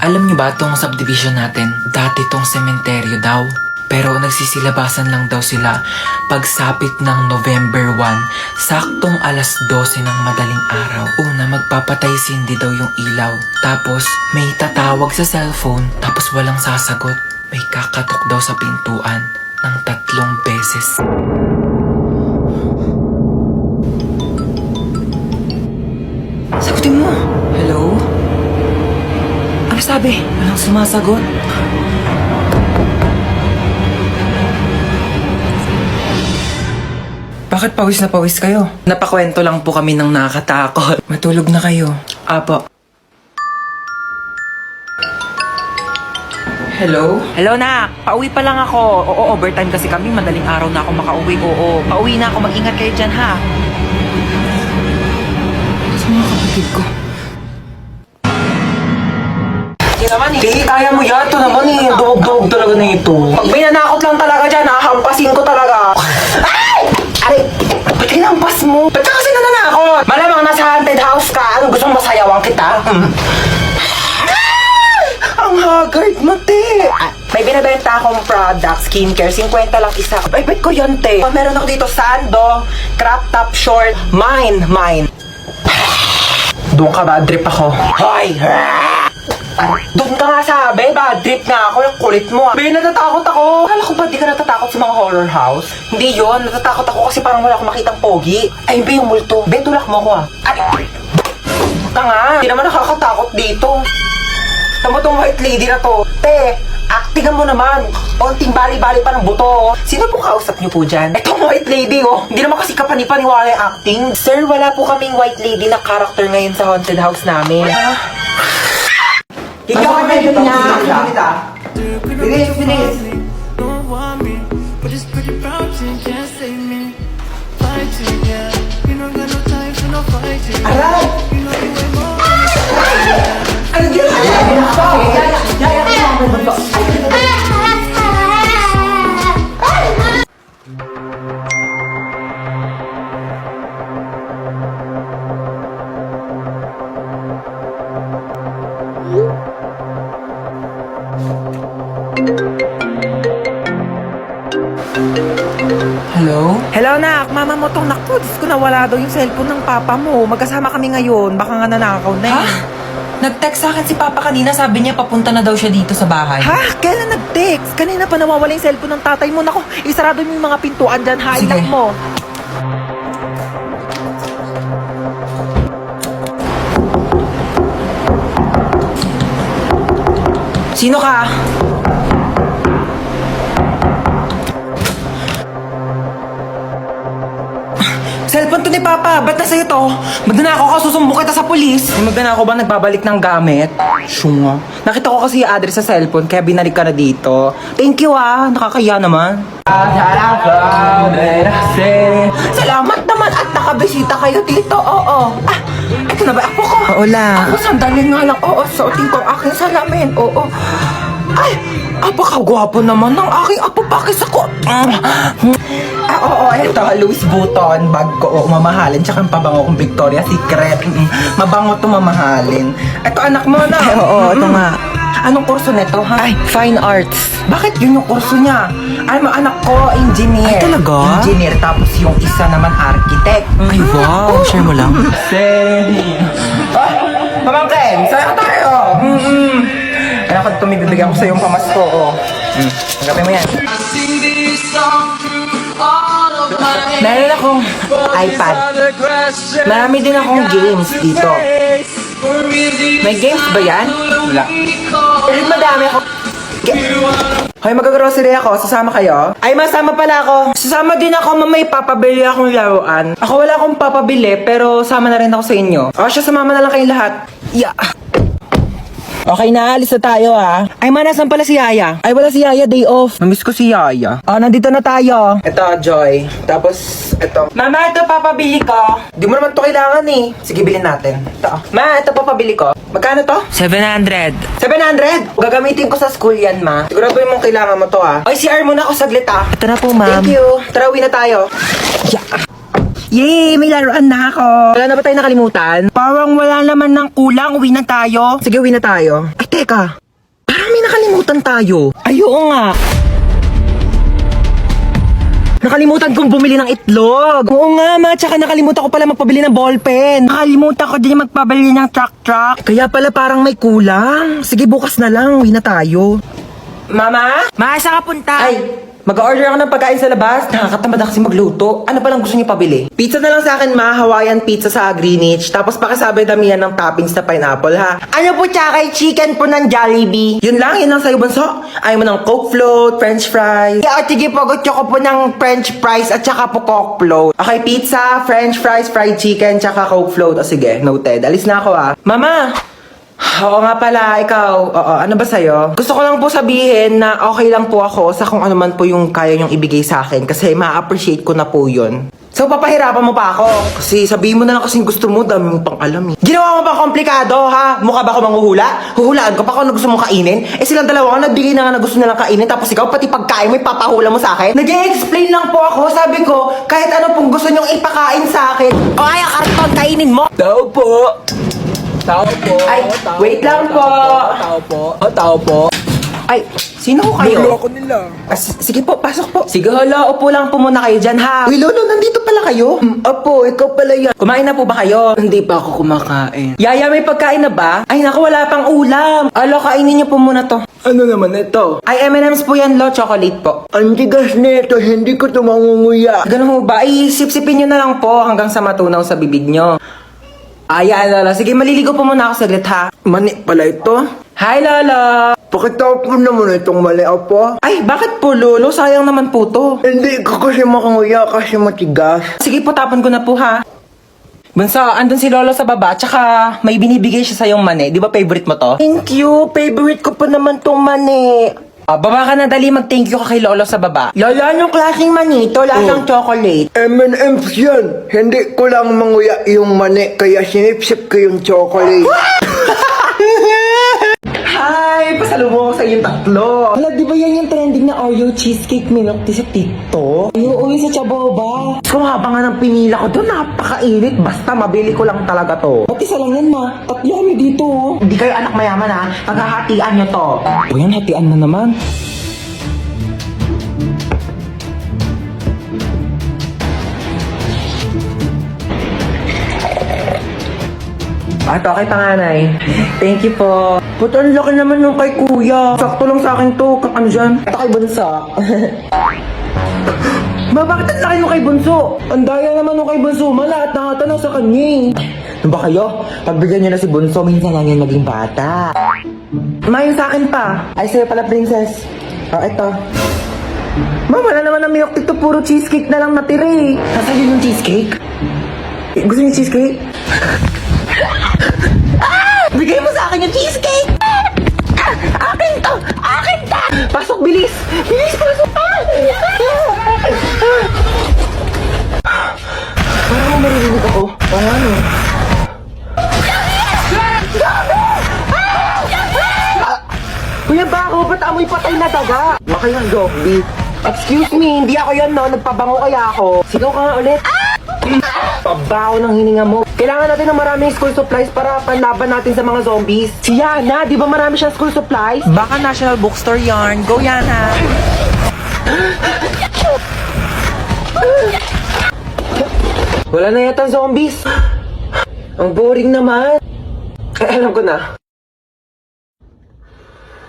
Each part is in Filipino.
Alam niyo ba tong subdivision natin? Dati tong sementeryo daw. Pero nagsisilabasan lang daw sila pagsapit ng November 1, saktong alas 12 ng madaling araw. Una, magpapatay sindi daw yung ilaw. Tapos, may tatawag sa cellphone, tapos walang sasagot. May kakatok daw sa pintuan ng 3 beses. Sagutin mo. Hello? Ano sabi? Walang sumasagot. Bakit pawis na pawis kayo? Napakwento lang po kami ng nakakatakot. Matulog na kayo. Apo. Hello? Hello, nak. Pauwi pa lang ako. Oo, overtime kasi kami. Madaling araw na ako makauwi. Oo, pauwi na ako. Mag-ingat kayo dyan, ha? Sa mga kapatid ko. Hindi naman, eh. Di, kaya mo yan. Ito naman eh. Dugog-dugog talaga na ito. Pag may nanakot lang talaga dyan, hahampasin ko talaga. Ay! Aray! Ba't hinampas mo? Ba't ka kasi nananakot? Malamang nasa haunted house ka. Ano gusto mong masayawan kita? Ang haggard mo, te. May binibenta akong product, skincare, 50 lang isa. Ay, bet ko yan, te. Meron ako dito, sando, crop top short, mine. Doon ka ba? Drip ako. Hoy! Doon ka nga sabi, bad trip nga ako, yung kulit mo. Be, natatakot ako. Kala ko ba di ka natatakot sa mga horror house? Hindi yon, natatakot ako kasi parang wala akong makitang pogi. Ay, be, yung multo. Be, tulak mo ako ah. Ay, ka nga, hindi naman nakakatakot dito. Tama tong white lady na to. Te, actingan mo naman. Konting bali-bali pa ng buto. Sino po kausap niyo po dyan? Etong white lady oh. Hindi naman kasi kapanipaniwala yung acting. Sir, wala po kaming white lady na character ngayon sa haunted house namin. Ikaw ang medyo niya. Bilis. Don't want me, but it's pretty pouting, can't save me. Fighting, yeah. You don't got no time for no fighting. Aray! You know you ain't more. Ano ginagawa? Hello? Hello, nak. Mama mo tong naku. Diyos ko, nawala daw yung cellphone ng papa mo. Magkasama kami ngayon. Baka nga nanakaw na eh. Nag-text sa akin si Papa kanina, sabi niya papunta na daw siya dito sa bahay. Ha? Kailan nag-text? Kanina pa nawawala yung cellphone ng tatay mo. Naku, isarado mo yung mga pintuan dyan. Sige. Highlight mo. Sino ka? Cellphone to ni Papa. Ba't nasa ito? Magnanakaw ka, susumbong kita sa polis. May magnanakaw ba nagbabalik ng gamit? Syunga. Nakita ko kasi yung address sa cellphone, kaya binalik ka na dito. Thank you ah, nakakaya naman. Salamat naman at nakabisita kayo dito, oo. Ah, ito na ba ako ko? Oo lang. Ako sandali nga lang, oo, suotin ko ang aking salamin, oo. Ay, apakagwapo naman ng aking apo, pakis ako. Oo, eto, Louis Vuitton, bag ko, mamahalin, tsaka ang pabango kong Victoria's Secret. Mabango to mamahalin. Eto, anak mo na. Oo, ito nga. Anong kurso nito, ha? Ay, fine arts. Bakit yun yung kurso niya? Ay, anak ko, engineer. Ay, talaga? Engineer, tapos yung isa naman architect. Ay, wow. Share mo lang. Pamangkin, sa'yo tayo. Anak ko, tumibibigyan ko sa yung pamasko, oh. Tanggapin mo yan. Meron akong iPad. Marami din akong games dito. May games ba yan? Wala. Pero madami ako. Hoy, mag-grocery ako. Sasama kayo? Ay, masama pala ako. Sasama din ako, mamay papabili akong laruan. Ako wala akong papabili, pero sama na rin ako sa inyo. O, siya, sumama na lang kayong lahat. Yeah. Okay na, alis na tayo ah. Ay, manasan pala si Yaya? Ay, wala si Yaya, day off. Namiss ko si Yaya. Nandito na tayo. Ito, Joy. Tapos, ito. Mama, ito papabili ko. Di mo naman to kailangan eh. Sige, bilhin natin. Ito. Ma, ito papabili ko. Magkano to? 700. 700? Gagamitin ko sa school yan, ma. Siguraduhin mong kailangan mo to ah. Ay, CR muna ako saglit ah. Ito na po, ma'am. Thank you. Tara, uwi na tayo. Yeah. Yay! May laruan na ako! Wala na ba tayo nakalimutan? Parang wala naman ng kulang. Uwi na tayo. Sige, uwi na tayo. Ay, teka. Parang may nakalimutan tayo. Ay, oo nga. Nakalimutan kong bumili ng itlog. Oo nga, ma. Tsaka nakalimutan ko pala magpabili ng ballpen. Nakalimutan ko din magpabili ng truck. Kaya pala parang may kulang. Sige, bukas na lang. Uwi na tayo. Mama? Ma, saan ka punta? Ay, mag-order ako ng pagkain sa labas. Nakakatamad na kasi magluto. Ano palang gusto niyo pabili? Pizza na lang sa akin, ma. Hawaiian pizza sa Greenwich. Tapos pakasabay damihan ng toppings na pineapple, ha? Ano po tsaka chicken po ng Jollibee? Yun lang sa'yo, bunso. Ayaw mo ng Coke float, French fries. Yeah, sige po, gusto ko po ng French fries at tsaka po Coke float. Okay, pizza, French fries, fried chicken, tsaka Coke float. O sige, noted. Alis na ako, ha? Mama! Oo nga pala, ikaw. Oo, ano ba sa'yo? Gusto ko lang po sabihin na okay lang po ako sa kung ano man po yung kaya nyong ibigay sa akin kasi ma-appreciate ko na po yun. So, papahirapan mo pa ako. Kasi sabihin mo na lang kasing gusto mo, dami mo pang alam eh. Ginawa mo pa komplikado, ha? Mukha ba ako manghuhula? Huhulaan ko pa kung ano gusto mong kainin? Eh silang dalawa nga, nagbigay na nga na gusto nilang kainin, tapos ikaw pati pagkain mo, ipapahula mo sa akin? Nag-i-explain lang po ako, sabi ko, kahit ano pong gusto nyong ipakain sa akin. O ay, karton, kainin mo! Tao po. Tao po. Ay, wait lang po. Tao po. Tao po. Ay, sino ko kayo? Lolo ko nila. Sige po, pasok po. Sige, hala, upo lang po muna kayo dyan, ha? Uy, Lolo, nandito pala kayo? Opo, ikaw pala yan. Kumain na po ba kayo? Hindi pa ako kumakain. Yaya, may pagkain na ba? Ay, naku, wala pang ulam. Alo, kainin niyo po muna to. Ano naman ito? Ay, M&M's po yan, Lo. Chocolate po. Ang tigas nito, hindi ko ito mangunguya. Ganun ho ba? Ay, sip-sipin niyo na lang po hanggang sa matunaw sa bibig niyo. Ay, Lolo. Sige, maliligo po muna ako saglit, ha? Mani pala ito? Hi, Lolo. Pakita ko naman itong mali po. Ay, bakit po, Lolo? Sayang naman po to. Hindi ko kasi makanguya kasi matigas. Sige po, tapon ko na po, ha? Bunso, andun si Lolo sa baba, tsaka may binibigay siya sa yung mani. Di ba favorite mo to? Thank you! Favorite ko pa naman tong mani. Baba ka na, dali. Mag-thank you ka kay Lolo sa baba. Lolo, anong klaseng mani? Ito, lasang chocolate. M&M's yan. Hindi ko lang manguya yung mani, kaya sinipsip ko yung chocolate. Hi! Pasalubong ko sa yung tatlo. Hala, di ba yan yung trending na Oreo cheesecake milk tea sa TikTok? Oo, yung sa Chaboba. Kung haba nga ng pinila ko doon, napakainit. Basta mabili ko lang talaga to. Ba't isa lang yan, ma? Tatlo kami dito. Hindi kayo anak mayaman, ha? Paghahatian nyo to. O yan, hatian na naman. Ito kay panganay. Thank you po. Ba't ang laki naman yung kay kuya? Sakto lang sa akin to. Ano dyan? Ito kay bunso. Ba, bakit ang laki yung kay bunso? Ang daya naman yung kay bunso. Lahat nakatanaw sa kanya eh. Ano ba kayo? Pagbigyan niyo na si bunso, minsan lang yan maging bata. Ma, yung sa akin pa. Ay, sa'yo pala, princess. Ito. Ma, wala naman ang milk dito. Puro cheesecake na lang natira eh. Nasaan yun yung cheesecake? Gusto niyo cheesecake? Bigay mo sa akin yung cheesecake! Akin to! Akin to! Pasok, bilis! Bilis, pasok! Parang maririnig ako. Ano? Kuya, bako, ba't amoy patay na daga? Baka yung zombie. Excuse me, hindi ako yan, no? Nagpabango kaya ako. Sigaw ka nga ulit. Pabaho ng hininga mo. Kailangan natin ng maraming school supplies para panlaban natin sa mga zombies. Si Yana, di ba marami siyang school supplies? Baka National Bookstore yarn. Go, Yana. Wala na yata zombies. Ang boring naman. Alam ko na.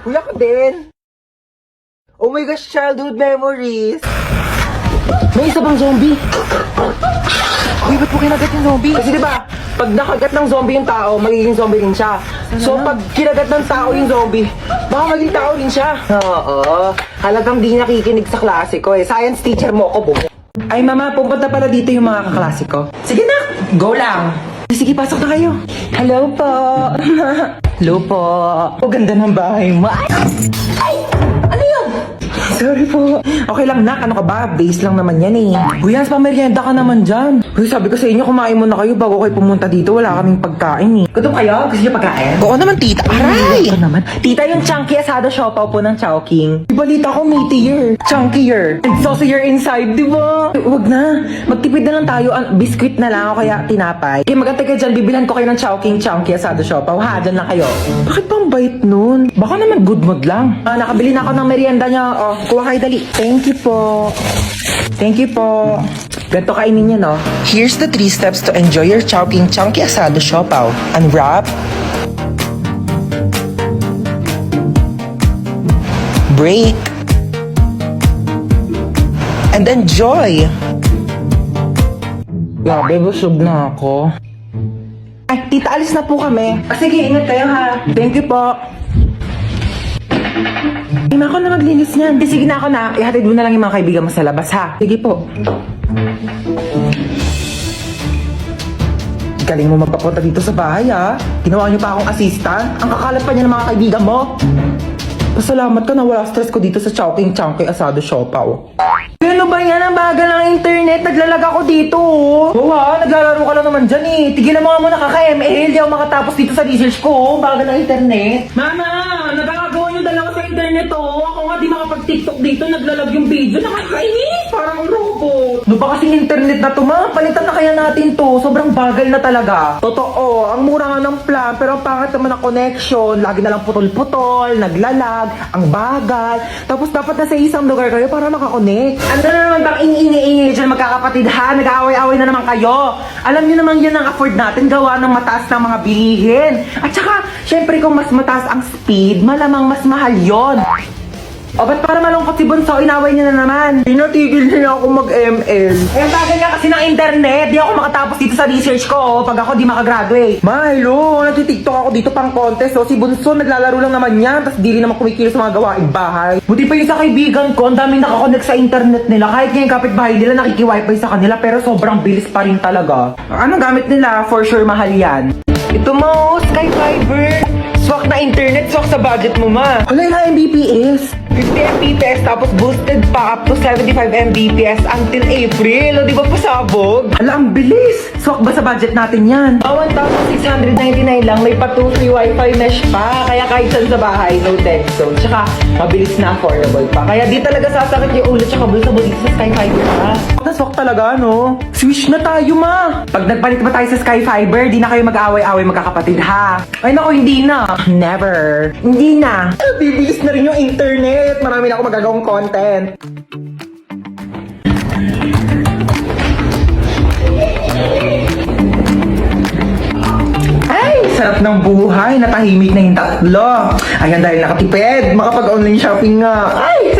Wala ko din. Oh my gosh, childhood memories. May isa bang zombie? Uy, ba't mo kinagat yung zombie? Kasi diba, pag nakagat ng zombie yung tao, magiging zombie rin siya. So pag kinagat ng tao yung zombie, baka maging tao rin siya. Oo. Halagang di nakikinig sa klase ko eh. Science teacher mo ako, bumo. Ay mama, pupunta pala dito yung mga kaklase ko. Sige na, go lang. Sige, pasok na kayo. Hello po. Hello po. O ganda ng bahay mo. Ay! Ano yun? Sorry po. Okay lang, nak. Ano ka ba? Base lang naman yan eh. Uy, Hans, pamerienda ka naman dyan. Uy, sabi ko sa inyo, kumain muna kayo bago kayo pumunta dito. Wala kaming pagkain eh. Gutom kayo? Gusto niyo pagkain? Oo naman, tita. Aray! Ito naman. Tita, yung chunky asado siopaw po ng Chowking. Balita ko, meatier. Chunkier. And saucier inside, di ba? Huwag na. Magtipid na lang tayo. Biscuit na lang o kaya tinapay. Okay, magantay kayo dyan. Bibilhan ko kayo ng Chowking chunky asado siopaw. Ha, dyan lang kayo. Bakit bang bait nun? Baka naman good mood lang. Nakabili na ako ng merienda niya. Oh, kuha kayo dali. Thank you po. Thank you po. Ganito kainin niya, no? Here's the 3 steps to enjoy your Chowking chunky asado siopaw. Unwrap. Break. And enjoy. Grabe, busog na ako. Ay, tita, alis na po kami. Sige, ingat kayo ha. Thank you po. Hindi na ako na maglinis niyan. Sige na ako na. Ihatid mo na lang yung mga kaibigan mo sa labas ha. Sige po. Galing mo magpapunta dito sa bahay ha. Ginawa niyo pa akong assistant. Ang kakalap pa niya ng mga kaibigan mo. Pasalamat ka na wala stress ko dito sa Chowking chunky asado siopaw. Ano ba yan? Ang bagal ng internet. Naglalag ako dito. Oo ha, naglalaro ka lang naman dyan eh. Tigilan mo nga muna kaka-ML. Di ako makatapos dito sa research ko. Bagal ng internet. Mama! Nagkakagawa yung dalawa sa internet oh. Ako nga di makapag-tiktok dito. Naglalag yung video. Nakakainis. Parang robot. Ano ba kasing internet na to ma? Palitan na kaya natin to. Sobrang bagal na talaga. Totoo. Ang mura nga ng plan. Pero ang pangit naman ang connection. Lagi na lang putol-putol. Naglalag. Ang bagal. Tapos dapat nasa isang lugar kayo para makakonect. Ano na naman bang iniingi-ingi dyan magkakapatid ha? Nag-aaway-aaway na naman kayo. Alam niyo naman yan ang afford natin gawa ng mataas ng mga bilihin. At saka, syempre kung mas mataas ang speed, malamang mas mahal yon. O ba't para malungkot si Bunso, inaway niya na naman. Pinatigil niya ako mag-ML. Eh, ang tagal nga kasi ng internet. Di ako makatapos dito sa research ko pag ako di makagraduate. Milo, nagtitiktok ako dito pang contest. Si Bunso, naglalaro lang naman yan. Tapos di rin naman kumikilos sa mga gawaing bahay. Buti pa yung sa kaibigan ko, ang daming nakakonect sa internet nila. Kahit nga yung kapitbahay nila nakiki-wifi sa kanila. Pero sobrang bilis pa rin talaga. Anong gamit nila? For sure, mahal yan. Ito mo, Sky Fiber. Swak na internet, swak sa budget mo ma. Wala na Mbps. 50 Mbps tapos boosted pa up to 75 Mbps until April. O di ba pasabog? Ala, ang bilis. Swak ba sa budget natin yan? 1,699 lang. May pa 2 free wifi mesh pa. Kaya kahit saan sa bahay, no tech zone. Tsaka mabilis na affordable pa. Kaya di talaga sasakit yung ulo tsaka bulsa mo dito sa Sky Fiber ha. Swak talaga no? Switch na tayo ma. Pag nagpalit ba tayo sa Sky Fiber, di na kayo mag-aaway-aaway magkakapatid ha. Ay naku, hindi na. Never. Hindi na. Bibilis na rin yung internet. Marami na ako magagawang content. Ay, sarap ng buhay. Natahimik na yung tatlo. Ayan, dahil nakatipid. Makapag-online shopping nga. Ay!